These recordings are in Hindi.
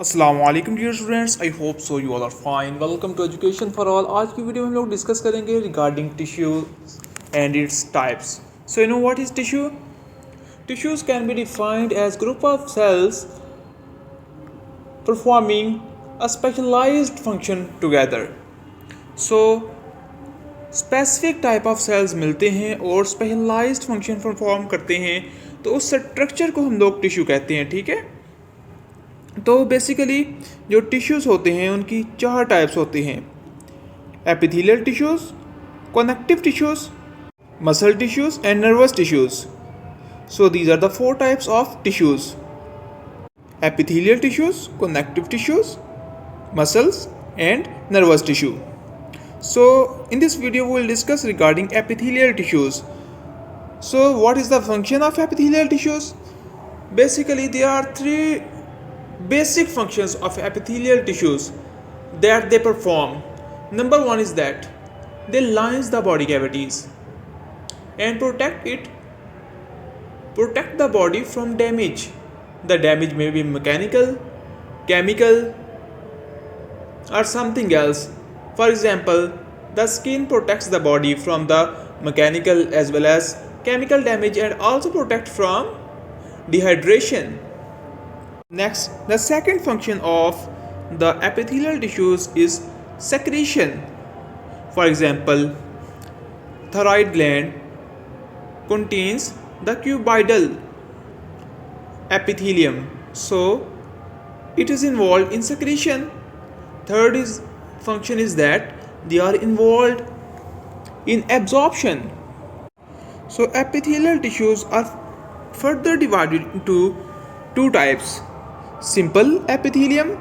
अस्सलामुअलैकुम dear students, I hope so you all are fine. Welcome to education for all. आज की वीडियो में हम लोग डिस्कस करेंगे regarding tissue and its types. So you know what is tissue? Tissues can be defined as group of cells performing a specialized function together. So specific type of cells मिलते हैं और स्पेशलाइज्ड फंक्शन परफॉर्म करते हैं, तो उस स्ट्रक्चर को हम लोग टिश्यू कहते हैं। ठीक है, तो बेसिकली जो टिश्यूज़ होते हैं उनकी चार टाइप्स होते हैं: epithelial tissues, connective tissues, muscle tissues and nervous tissues. So these are the four types of tissues: epithelial tissues, connective tissues, muscles and nervous tissue. So in this video we will discuss regarding epithelial tissues. So what is the function of epithelial tissues? Basically there are three basic functions of epithelial tissues that they perform. Number one is that they line the body cavities and protect the body from damage. The damage may be mechanical, chemical or something else. For example, the skin protects the body from the mechanical as well as chemical damage and also protect from dehydration. Next, the second function of the epithelial tissues is secretion. For example, thyroid gland contains the cuboidal epithelium, so it is involved in secretion. Third function is that they are involved in absorption. So epithelial tissues are further divided into two types: simple epithelium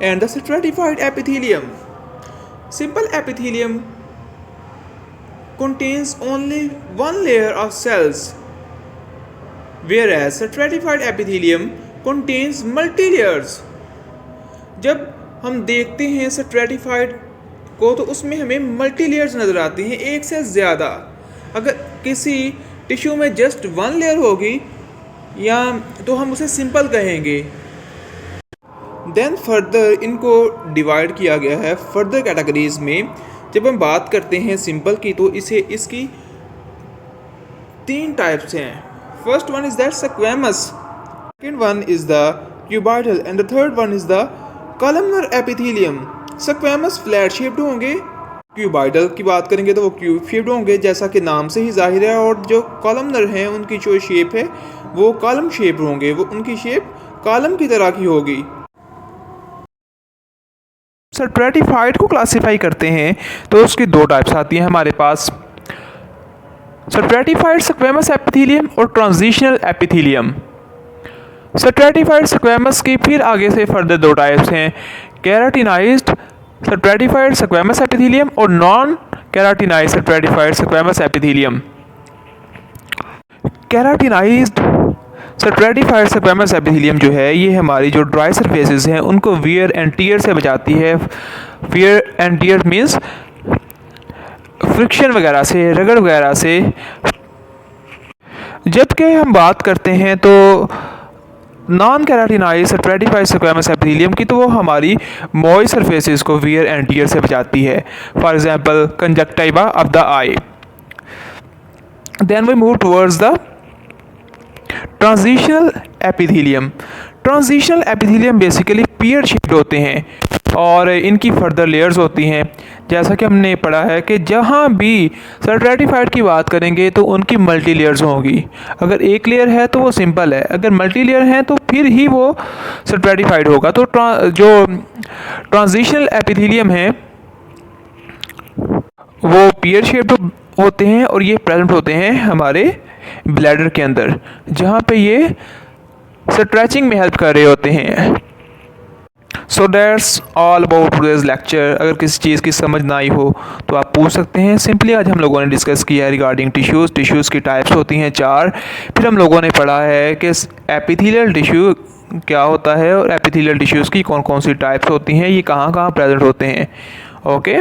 and the stratified epithelium. Simple epithelium contains only one layer of cells, whereas stratified epithelium contains multi layers. जब हम देखते हैं स्ट्रैटिफाइड को तो उसमें हमें मल्टी लेयर्स नज़र आती हैं, एक से ज़्यादा। अगर किसी टिश्यू में जस्ट वन लेयर होगी या तो हम उसे सिंपल कहेंगे। देन फर्दर इनको डिवाइड किया गया है फर्दर कैटेगरीज में। जब हम बात करते हैं सिंपल की तो इसकी तीन टाइप्स हैं। First one is that squamous, second one is the cuboidal and the third one is the columnar epithelium. Squamous flat shaped होंगे, क्यूबॉइडल की बात करेंगे तो वो क्यूब शेप्ड होंगे जैसा कि नाम से ही जाहिर है, और जो कॉलमनर हैं उनकी जो शेप है वो कॉलम शेप होंगे, वो उनकी शेप कॉलम की तरह की होगी. स्ट्रैटिफाइड को क्लासिफाई करते हैं तो उसकी दो टाइप्स आती हैं हमारे पास: स्ट्रैटिफाइड स्क्वैमस एपिथेलियम और ट्रांजिशनल एपिथेलियम. स्ट्रैटिफाइड स्क्वैमस की फिर आगे से फर्दर दो टाइप्स हैं: केराटिनाइज्ड स्ट्रैटिफाइड स्क्वैमस एपिथेलियम और non keratinized stratified squamous epithelium. Keratinized stratified squamous epithelium जो है ये हमारी जो ड्राई सरफेसेस हैं उनको वियर एंड टियर से बचाती है. Wear and tier means friction वगैरह से, रगड़ वगैरह से. जबकि हम बात करते हैं तो non keratinized stratified squamous epithelium की, तो वो हमारी मॉइस्ट सरफेसेस को वियर एंड टियर से बचाती है. For example conjunctiva of the eye. Then we move towards the transitional epithelium. Transitional epithelium basically pear shaped होते हैं और इनकी फर्दर लेयर्स होती हैं. जैसा कि हमने पढ़ा है कि जहाँ भी स्ट्रैटिफाइड की बात करेंगे तो उनकी मल्टी लेयर्स होंगी. अगर एक लेयर है तो वो सिंपल है, अगर मल्टी लेयर है तो फिर ही वो स्ट्रैटिफाइड होगा. तो जो ट्रांजिशनल एपिथेलियम है वो पियर शेप्ड होते हैं और ये प्रेजेंट होते हैं हमारे ब्लैडर के अंदर, जहाँ पे ये स्ट्रेचिंग में हेल्प कर रहे होते हैं. So that's all about today's lecture. अगर किसी चीज़ की समझ ना आई हो तो आप पूछ सकते हैं. सिंपली आज हम लोगों ने डिस्कस किया है रिगार्डिंग टिश्यूज़. टिश्यूज़ की टाइप्स होती हैं चार. फिर हम लोगों ने पढ़ा है कि एपिथेलियल टिश्यू क्या होता है और एपिथेलियल टिश्यूज़ की कौन कौन सी टाइप्स होती हैं, ये कहाँ कहाँ प्रेजेंट होते हैं. ओके.